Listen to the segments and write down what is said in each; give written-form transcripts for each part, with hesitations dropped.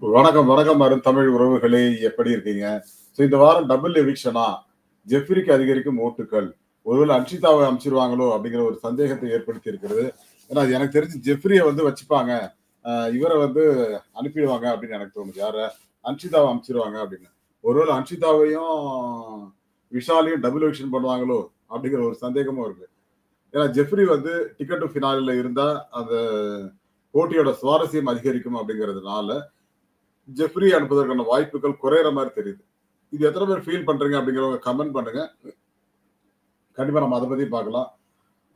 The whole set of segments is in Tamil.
வணக்கம், வணக்கம் அருந்தமிழ் உறவுகளே! எப்படி இருக்கீங்க? இந்த வாரம் டபுள் எவிக்ஷனா? ஜெஃப்ரிக்கு அதிகரிக்கும் ஓட்டுக்கள். ஒருவேள அன்ஷிதாவ அனுப்பிச்சிருவாங்களோ! அப்படிங்கிற ஒரு சந்தேகத்தை ஏற்படுத்தி இருக்கிறது. ஏன்னா, எனக்கு தெரிஞ்சு ஜெஃப்ரிய வந்து வச்சுப்பாங்க. இவர வந்து அனுப்பிடுவாங்க அப்படின்னு எனக்கு தோணுது. யார? அன்ஷிதாவ அனுப்பிச்சிருவாங்க அப்படின்னு. ஒருவேள அன்ஷிதாவையும், விஷாலையும் டபுள் எவிக்ஷன் பண்ணுவாங்களோ! அப்படிங்கிற ஒரு சந்தேகமும் இருக்கு. ஏன்னா, ஜெஃப்ரி வந்து டிக்கெட் டூ ஃபினாலேல இருந்தா, அந்த போட்டியோட சுவாரஸ்யம் அதிகரிக்கும் அப்படிங்கிறதுனால ஜெஃப்ரி அனுப்புவதற்கான வாய்ப்புகள் குறையிற மாரி தெரியுது. இது எத்தன பேர் ஃபீல் பண்றீங்க அப்படிங்கிறவங்க கமெண்ட் பண்ணுங்க. கண்டிப்பா நம்ம அத பத்தியும் பார்க்கலாம்.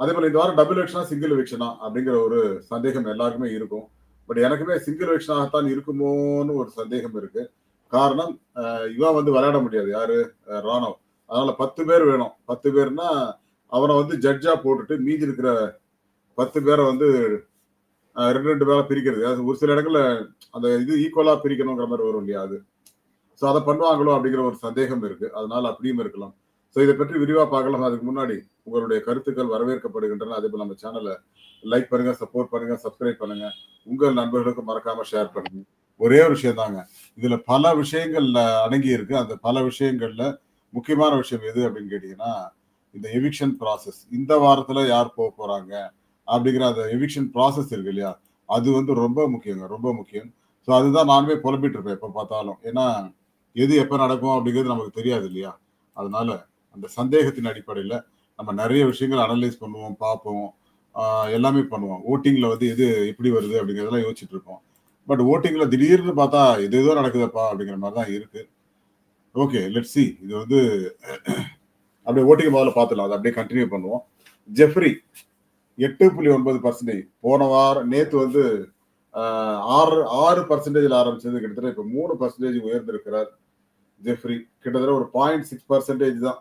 அதேபோல இந்த வாரம் டபுள் எவிக்ஷனா, சிங்கிள் எவிக்ஷனா அப்படிங்கிற ஒரு சந்தேகம் எல்லாருக்குமே இருக்கும். பட் எனக்குமே சிங்கிள் எவிக்ஷனாகத்தான் இருக்குமோன்னு ஒரு சந்தேகம் இருக்கு. காரணம், இவன் வந்து விளையாட முடியாது. யாரு? ராணவ். அதனால 10 பேர் வேணும். 10 பேர்னா, அவன வந்து ஜட்ஜா போட்டுட்டு மீதி இருக்கிற 10 பேர வந்து 2, 2 பேரா பிரிக்கிறது. அது ஒரு சில இடங்கள்ல அந்த இது ஈக்குவலா பிரிக்கணுங்கிற மாரி வரும் இல்லையா? அது. அத பண்ணுவாங்களோ அப்படிங்கிற ஒரு சந்தேகம் இருக்கு. அதனால அப்படியும் இருக்கலாம். இத பற்றி விரிவா பார்க்கலாம். அதுக்கு முன்னாடி உங்களுடைய கருத்துக்கள் வரவேற்கப்படுகின்றன. அதேபோல நம்ம சேனல லைக் பண்ணுங்க, சப்போர்ட் பண்ணுங்க, சப்ஸ்கிரைப் பண்ணுங்க. உங்கள் நண்பர்களுக்கு மறக்காம ஷேர் பண்ணுங்க. ஒரே ஒரு விஷயம் தாங்க. இதுல பல விஷயங்கள் அடங்கி இருக்கு. அந்த பல விஷயங்கள்ல முக்கியமான விஷயம் எது அப்படின்னு கேட்டீங்கன்னா, இந்த எவிக்ஷன் ப்ராசஸ். இந்த வாரத்துல யார் போறாங்க அப்படிங்கிற அந்த எவிக்ஷன் ப்ராசஸ் இருக்கு இல்லையா? அது வந்து ரொம்ப முக்கியங்க. ரொம்ப முக்கியம். அதுதான் நானுமே புலம்பிட்டு இருப்பேன் எப்ப பார்த்தாலும். ஏன்னா, எது எப்ப நடக்கும் அப்படிங்கிறது நமக்கு தெரியாது இல்லையா? அதனால அந்த சந்தேகத்தின் அடிப்படையில நம்ம நெறைய விஷயங்கள அனலைஸ் பண்ணுவோம், பார்ப்போம். ஆ எல்லாமே பண்ணுவோம். வோட்டிங்ல வந்து எது எப்படி வருது அப்படிங்கிறதெல்லாம் யோசிச்சுட்டு இருப்போம். பட் வோட்டிங்ல திடீர்னு பார்த்தா ஏதேதோ நடக்குதப்பா அப்படிங்கிற மாரி தான் இருக்கு. Okay, let's see. இது வந்து அப்படியே வோட்டிங் முதல்ல பார்த்துடலாம். அத அப்படியே கன்டின்யூ பண்ணுவோம். ஜெஃப்ரி 8.9% போன வாரம் நேத்து வந்து 6% ஆரம்பிச்சது கிட்டத்தட்ட இப்ப 3% உயர்ந்திருக்கிறார் ஜெஃப்ரி. கிட்டத்தட்ட ஒரு 0.6% தான்.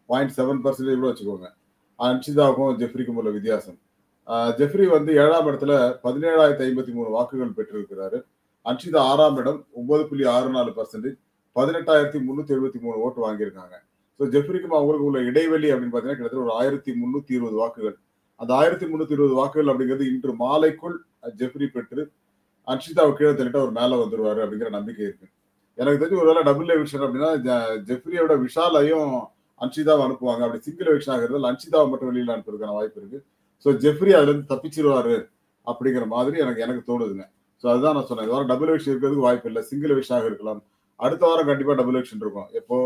0.7% கூட வச்சுக்கோங்க. அன்ஷிதாவுக்கும் ஜெஃப்ரிக்கும் உள்ள வித்தியாசம். ஜெஃப்ரி வந்து 7ஆம் இடத்துல 17,053 வாக்குகள் பெற்றிருக்கிறாரு. அன்ஷிதா 6ஆம் இடம் 9.64%, 18,373 ஓட்டு வாங்கியிருக்காங்க. ஜெஃப்ரிக்கும் அவங்களுக்கும் உள்ள இடைவெளி அப்படின்னு பார்த்தீங்கன்னா, கிட்டத்தட்ட ஒரு 1,320 வாக்குகள். அந்த 1,320 வாக்குகள் அப்படிங்கிறது இன்று மாலைக்குள் ஜெஃப்ரி பெற்று அன்ஷிதாவ கீழ தள்ளிட்டு அவர் மேல வந்துருவாரு அப்படிங்கிற நம்பிக்கை இருக்கு. எனக்கு தெரிஞ்சு ஒருவேளை டபுள் எவிக்ஷன் அப்படின்னா, ஜெஃப்ரியை விட விஷாலையும் அன்ஷிதாவ அனுப்புவாங்க. அப்படி சிங்கிள் எவிக்ஷன் ஆகிறதால அன்ஷிதாவ மட்டும் வெளியில அனுப்புறதுக்கான வாய்ப்பு இருக்கு. ஜெஃப்ரி அதுலருந்து தப்பிச்சிருவாரு அப்படிங்கிற மாதிரி எனக்கு எனக்கு தோணுதுங்க. அதுதான் நான் சொன்னேன். இந்த வாரம் டபுள் எவிக்ஷன் இருக்கிறதுக்கு வாய்ப்பு இல்ல. சிங்கிள் எவிக்ஷனாக இருக்கலாம். அடுத்த வாரம் கண்டிப்பா டபுள் எவிக்ஷன் இருக்கும். எப்போ?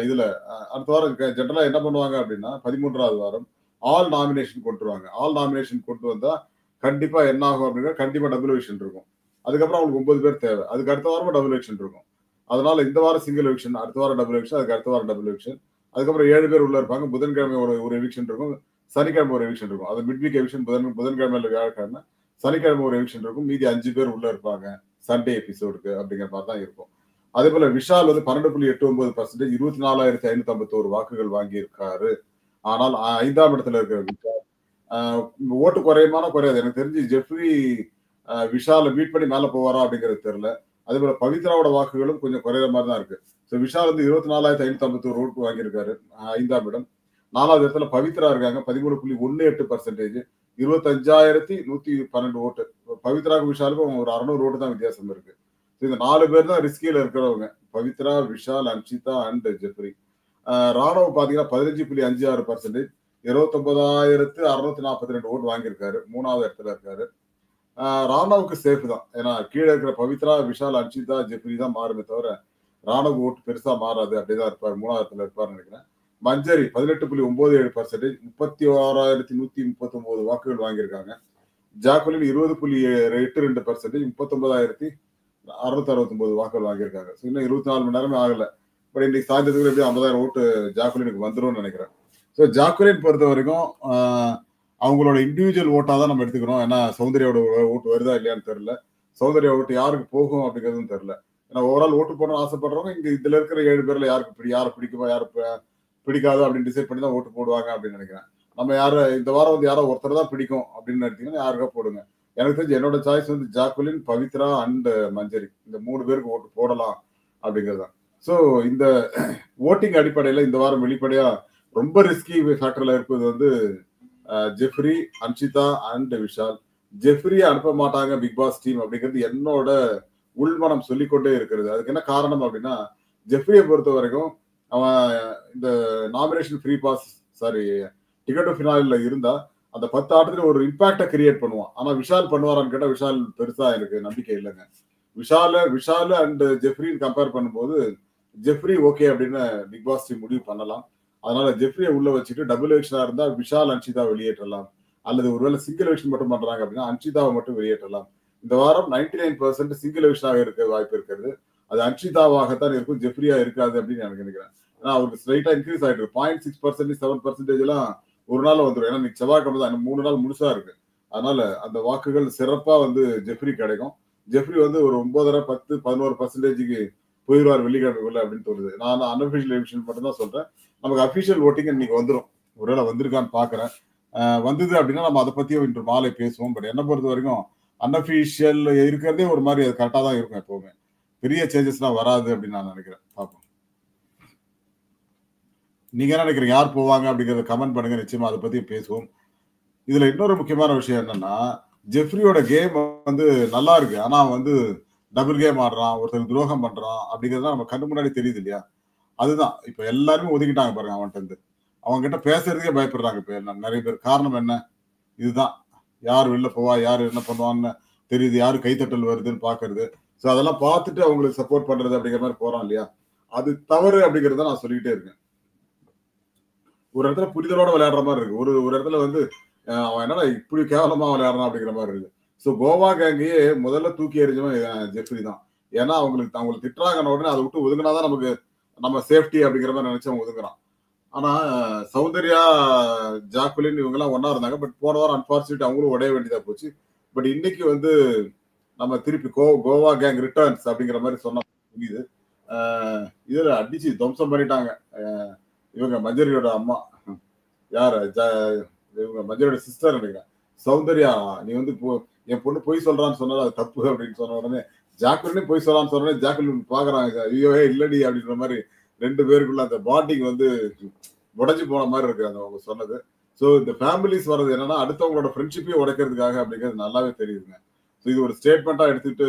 இதுல அடுத்த வாரம் ஜெனரலா என்ன பண்ணுவாங்க அப்படின்னா, 13வது வாரம் ஆல் நாமினேஷன் கொண்டுருவாங்க. ஆல் நாமினேஷன் கொண்டு வந்தா கண்டிப்பா என்ன ஆகும் அப்படின்னா, கண்டிப்பா டபுள் எவிக்ஷன் இருக்கும். அதுக்கப்புறம் அவங்களுக்கு 9 பேர் தேவை. அதுக்கு அடுத்த வாரமும் டபுள் எவிக்ஷன் இருக்கும். அதனால இந்த வாரம் சிங்கிள் எவிக்ஷன், அடுத்த வாரம் டபுள் எவிக்ஷன், அதுக்கு அடுத்த வாரம் டபுள் எவிக்ஷன். அதுக்கப்புறம் 7 பேர் உள்ள இருப்பாங்க. புதன்கிழமை ஒரு எவிக்ஷன் இருக்கும். சனிக்கிழமை ஒரு எவிக்ஷன் இருக்கும். அது மிட் வீக் எவிக்ஷன் புதன்கிழமை இல்ல வியாழக்கிழமை. சனிக்கிழமை ஒரு எவிக்ஷன் இருக்கும். மீதி 5 பேர் உள்ள இருப்பாங்க. சண்டே எபிசோடுக்கு அப்படிங்கிற மாரி தான் இருக்கும். அதேபோல விஷால் வந்து 12.89% 24,551 வாக்குகள் வாங்கியிருக்காரு. ஆனால் 5ஆம் இடத்துல இருக்கிற விஷால் ஓட்டு குறையுமானா குறையாது. எனக்கு தெரிஞ்சு ஜெஃப்ரி விஷால பீட் பண்ணி மேல போவாரா அப்படிங்கிறது தெரியல. அதேபோல பவித்ராவோட வாக்குகளும் கொஞ்சம் குறையிற மாரி தான் இருக்கு. விஷால் வந்து 24,551 ஓட்டு வாங்கியிருக்காரு. 5ஆம் இடம். 4வது இடத்துல பவித்ரா இருக்காங்க. 13.18%, 25,112 ஓட்டு. பவித்ராவுக்கும் விஷாலுக்கும் ஒரு 600 ஓட்டு தான் வித்தியாசம் இருக்கு. இந்த 4 பேர் தான் ரிஸ்கில இருக்கிறவங்க. Pavithra, Vishal, Anshitha and Jeffrey. ராணவ் பார்த்தீங்கன்னா 15.56%, 29,642 ஓட்டு வாங்கியிருக்காரு. 3வது இடத்துல இருக்காரு. ராணவுக்கு சேஃப் தான். ஏன்னா கீழ இருக்கிற பவித்ரா, விஷால், அன்ஷிதா, ஜெஃப்ரி தான் மாறுமே தவிர, ராணவ் ஓட்டு பெருசா மாறாது. அப்படிதான் இருப்பாரு. 3வது இடத்துல இருப்பாருன்னு நினைக்கிறேன். மஞ்சரி 18.97%, 36,139 வாக்குகள் வாங்கியிருக்காங்க. ஜாக்குலின் 20.82%, 39,669 வாக்குகள் வாங்கியிருக்காங்க. இன்னும் 24 மணி நேரமே ஆகல. பட் இன்னைக்கு சாயந்தரத்துக்கு எப்படியும் 50,000 ஓட்டு ஜாக்குலினுக்கு வந்துரும்னு நினைக்கிறேன். ஜாக்குலின் பொறுத்த வரைக்கும் அவங்களோட இண்டிவிஜுவல் ஓட்டா தான் நம்ம எடுத்துக்கிறோம். ஏன்னா சௌந்தர்யாவோட ஓட்டு வருதா இல்லையான்னு தெரியல. சௌந்தர்யா ஓட்டு யாருக்கு போகும் அப்படிங்கிறதும் தெரியல. ஏன்னா ஓவரால் ஓட்டு போடணும்னு ஆசைப்படுறவங்க இதுல இருக்கிற 7 பேர்ல யார பிடிக்குமா, யார பிடிக்காதோ அப்படின்னு டிசைட் பண்ணி தான் ஓட்டு போடுவாங்க அப்படின்னு நினைக்கிறேன். நம்ம இந்த வாரம் வந்து யாரோ ஒருத்தர் தான் பிடிக்கும் அப்படின்னு எடுத்தீங்கன்னா யாருக்கா போடுங்க. எனக்கு தெரிஞ்சு என்னோட சாய்ஸ் வந்து ஜாக்குலின், பவித்ரா அண்ட் மஞ்சரி. இந்த 3 பேருக்கு ஓட்டு போடலாம் அப்படிங்கிறது தான். இந்த ஓட்டிங் அடிப்படையில இந்த வாரம் வெளிப்படையா ரொம்ப ரிஸ்கி ஃபேக்டர்ல இருப்பது வந்து ஜெஃப்ரி, அன்ஷிதா அண்ட் விஷால். ஜெஃப்ரியை அனுப்ப மாட்டாங்க பிக் பாஸ் டீம் அப்படிங்கிறது என்னோட உள்மனம் சொல்லிக்கொண்டே இருக்கிறது. அதுக்கு என்ன காரணம் அப்படின்னா, ஜெஃப்ரியை பொறுத்த வரைக்கும் அவன் இந்த nomination free pass sorry ticket to ஃபினாலில இருந்தா அந்த 10 ஆட்டத்துல ஒரு இம்பாக்ட கிரியேட் பண்ணுவான். ஆனா விஷால் பண்ணுவாரான்னு கேட்டா விஷால் பெருசா எனக்கு நம்பிக்கை இல்லைங்க. விஷால் அண்ட் ஜெஃப்ரின்னு கம்பேர் பண்ணும்போது ஜெஃப்ரி ஓகே அப்படின்னு பிக் பாஸ் டீம் முடிவு பண்ணலாம். அதனால ஜெஃப்ரியை உள்ள வச்சுட்டு டபுள் எவிக்ஷனா இருந்தா விஷால் அன்ஷிதா வெளியேற்றலாம். அல்லது ஒருவேளை சிங்கிள் எவிக்ஷன் மட்டும் பண்றாங்க அப்படின்னா அன்ஷிதாவை மட்டும் வெளியேற்றலாம். இந்த வாரம் 99% சிங்கிள் எவிக்ஷனாக இருக்க வாய்ப்பு இருக்கிறது. அது அன்ஷிதாவாகத்தான் இருக்கும், ஜெஃப்ரியா இருக்காது அப்படின்னு எனக்கு நினைக்கிறேன். ஏன்னா அவருக்கு ஸ்ட்ரைட்டா இன்க்ரீஸ் ஆயிட்டு 0.6% 7% எல்லாம் ஒரு நாள் வந்துடும். ஏன்னா இன்னைக்கு செவ்வாய்க்கிழமை தான், 3 நாள் முழுசா இருக்கு. அதனால அந்த வாக்குகள் சிறப்பா வந்து ஜெஃப்ரி கிடைக்கும். ஜெஃப்ரி வந்து ஒரு 9.5 10 11%க்கு போயிடுவார் வெள்ளிக்கிழமைக்குள்ள அப்படின்னு தோணுது. நான் அன்அபிஷியல் எவிக்ஷன் மட்டும் தான் சொல்றேன். நமக்கு அபிஷியல் ஓட்டிங் இன்னைக்கு வந்துடும். ஒருவேளை வந்திருக்கான்னு பாக்குறேன். வந்தது அப்படின்னா நம்ம அதை பத்தியும் இன்று மாலை பேசுவோம். பட் என்ன பொறுத்த வரைக்கும் அன்அபிஷியல் இருக்கிறதே ஒரு மாதிரி அது கரெக்டா தான் இருக்கும். எப்பவுமே பெரிய சேஞ்சஸ்லாம் வராது அப்படின்னு நான் நினைக்கிறேன். பார்ப்போம். நீங்க என்ன நினைக்கிறீங்க? யார் போவாங்க அப்படிங்கறத கமெண்ட் பண்ணுங்க. நிச்சயமா அதை பத்தி பேசுவோம். இதுல இன்னொரு முக்கியமான விஷயம் என்னன்னா, ஜெஃப்ரியோட கேம் வந்து நல்லா இருக்கு. ஆனா வந்து டபுள் கேம் ஆடுறான், ஒருத்தருக்கு துரோகம் பண்றான் அப்படிங்கிறது நம்ம கண்ணு முன்னாடி தெரியுது இல்லையா? அதுதான் இப்ப எல்லாருமே ஒதுக்கிட்டாங்க பாருங்க அவன்கிட்ட இருந்து. அவங்க கிட்ட பேசுறதுக்கே பயப்படுறாங்க இப்ப நிறைய பேர். காரணம் என்ன? இதுதான். யார் வெளில போவா, யார் என்ன பண்ணுவான்னு தெரியுது, யாரு கைத்தட்டல் வருதுன்னு பாக்குறது. சோ அதெல்லாம் பார்த்துட்டு அவங்களுக்கு சப்போர்ட் பண்றது அப்படிங்கிற மாதிரி போறான் இல்லையா? அது தவறு அப்படிங்கறத நான் சொல்லிக்கிட்டே இருக்கேன். ஒரு இடத்துல புரிதலோட விளையாடுற மாதிரி இருக்கு. ஒரு ஒரு இடத்துல வந்து அவன் என்னடா இப்படி கேவலமா விளையாடுறான் அப்படிங்கிற மாதிரி இருக்கு. சோ கோவா கேங்கையே முதல்ல தூக்கி எறிஞ்சவன் ஜெஃப்ரி தான். ஏன்னா அவங்களுக்கு திட்டுறாங்கன்னு உடனே அதை விட்டு ஒதுங்கினாதான் நமக்கு நம்ம சேஃப்டி அப்படிங்கிற மாதிரி நினைச்சு அவன் ஒதுங்குறான். ஆனா சௌந்தர்யா, ஜாக்குலின் இவங்க எல்லாம் ஒன்னா இருந்தாங்க. பட் போன வாரம் அன்பார்ச்சுனேட் அவங்களும் உடைய வேண்டியதா போச்சு. பட் இன்னைக்கு வந்து நம்ம திருப்பி கோவா கேங் ரிட்டர்ன்ஸ் அப்படிங்கிற மாதிரி சொன்னா புரியுது. இதுல அடிச்சு துவம்சம் பண்ணிட்டாங்க இவங்க மஞ்சரியோட அம்மா. யாரு? இவங்க மஞ்சரியோட சிஸ்டர் நினைக்கிறேன். சௌந்தர்யா, நீ வந்து என் பொண்ணு பொய் சொல்றான்னு சொன்னா அது தப்பு அப்படின்னு சொன்ன உடனே ஜாக்குலினே பொய் சொல்லலாம்னு சொன்ன உடனே ஜாக்குலின் பாக்குறாங்க, ஐயோ இல்லடி அப்படின்ற மாதிரி 2 பேருக்குள்ள அந்த பாண்டிங் வந்து உடைஞ்சு போன மாதிரி இருக்கு அந்த அவங்க சொன்னது. ஸோ இந்த ஃபேமிலிஸ் வர்றது என்னன்னா அடுத்தவங்களோட ஃப்ரெண்ட்ஷிப்பையும் உடைக்கிறதுக்காக அப்படிங்கிறது நல்லாவே தெரியுதுங்க. ஸோ இது ஒரு ஸ்டேட்மெண்டா எடுத்துட்டு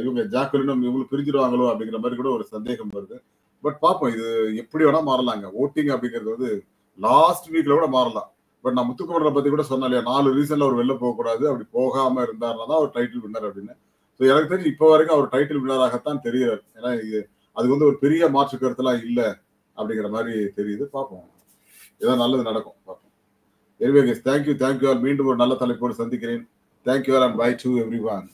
இவங்க ஜாக்குலினும் இவங்களும் பிரிஞ்சிடுவாங்களோ அப்படிங்கிற மாதிரி கூட ஒரு சந்தேகம் வருது. பட் பார்ப்போம், இது எப்படி வேணா மாறலாங்க. ஓட்டிங் அப்படிங்கிறது வந்து லாஸ்ட் வீக்ல கூட மாறலாம். பட் நான் முத்துக்குமரனை பத்தி கூட சொன்னேன் இல்லையா, 4 ரீசன்ல அவர் வெளில போக கூடாது, அப்படி போகாம இருந்தாருன்னா தான் அவர் டைட்டில் வின்னர் அப்படின்னு. ஸோ எனக்கு தெரிஞ்சு இப்போ வரைக்கும் அவர் டைட்டில் வின்னராகத்தான் தெரியுறாரு. ஏன்னா அது வந்து ஒரு பெரிய மாற்று கருத்துலாம் இல்லை அப்படிங்கிற மாதிரி தெரியுது. பார்ப்போம், ஏதோ நல்லது நடக்கும். பார்ப்போம். Anyway guys, thank you all. மீண்டும் ஒரு நல்ல தலைப்போடு சந்திக்கிறேன். Thank you all and bye to every one.